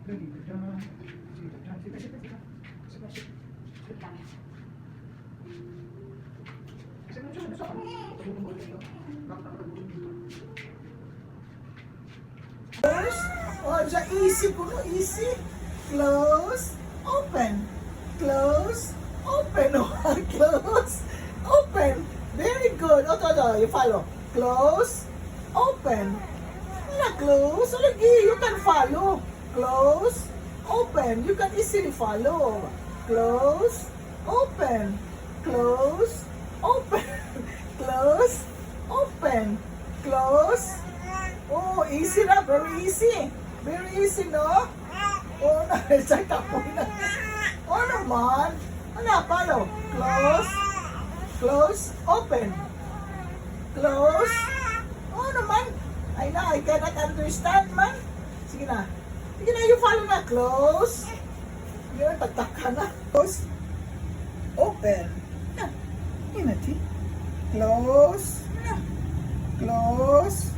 Oh, dyan easy po, easy. Close, open. Close, open. Close, open. Very good. You follow. Close, open. Na close. So, lagi, you can follow. Close, open. You can easily follow. Close, open. Close, open. Close, open. Close. Oh, easy na. Very easy. Very easy, no? Oh, na-check up mo na. Oh, naman. Ano, follow. Close. Close. Open. Close. Oh, naman. I cannot understand, man. Sige na. Sige na, you follow na. Close. Sige na, tagtaka na. Close. Open. Na. Yun na, ti. Close. Na. Close.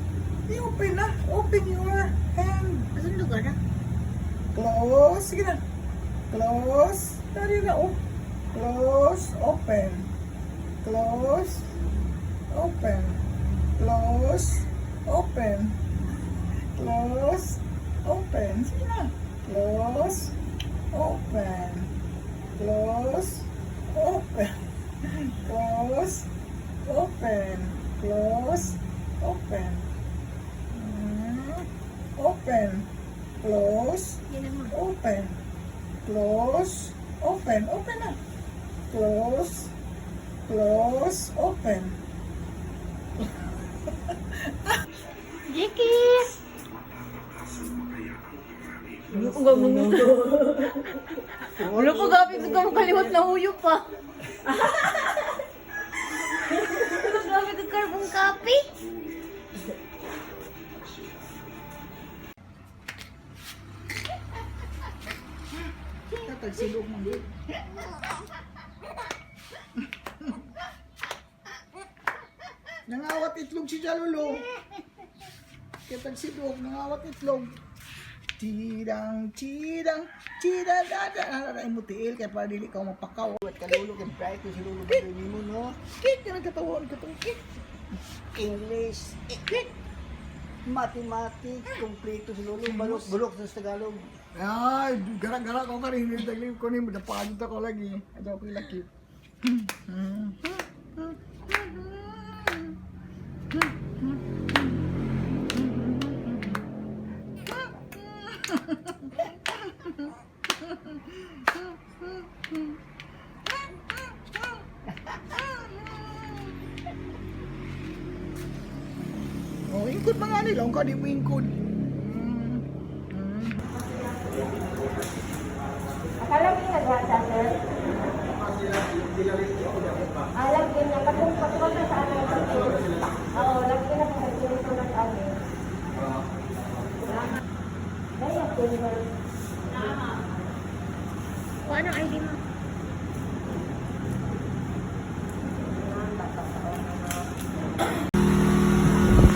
I-open na. Open your hand. Anong lugar na? Close. Sige na. Close. Dari na. Oh. Close. Open. Close. Open. Close. Open. Close. Open. Sige na. Close. Open. Close. Open. Close. Open. Close. Open. Open. Close. Open. Close. Open. Open na. Close. Close. Open. Jackie! Ano po gapit ka mo kaliwat na huyo pa? Ano gapit ang carbon copy? Tagsilog mo yun. Nangawat itlog si Jalolo. Kaya tagsilog, nangawat itlog. Tirang, ay mutiil, kaya para dili ka mapakaw. At kalulog, yung bright, kung silulog ang gawin mo, no? Kit, ka nagkatawa, kit. English, kit. Mathematics, kompleto silulog, bulok sa Tagalog. Ay, gara-gara ko ka rin, nagtaglib ko rin, napagod ako lagi. Ito ako laki. Oh, ingkod mga nila, ang kadi mo ingkod. Akala ko nag-WhatsApp, sir? Alam ko niya, patungkot na sa amin. Oo, lagi na po nag-series ko ng amin. Dahil ako niya. O anong ID mo?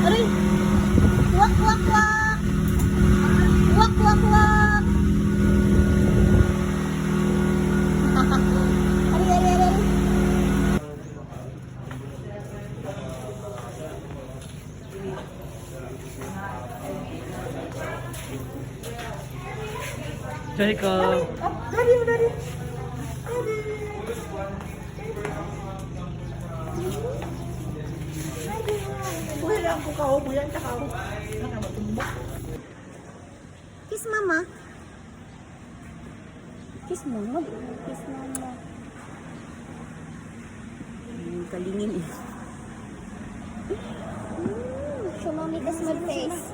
Aray! Wak, wak, wak! Wak, wak, wak! Aray! Jacob. Dari. Buhay lang ko kao, buhay ang takaw. Nakamatumba. Kiss mama. Kiss mama. Kiss mama. Kalingin eh. Show mommy the small face.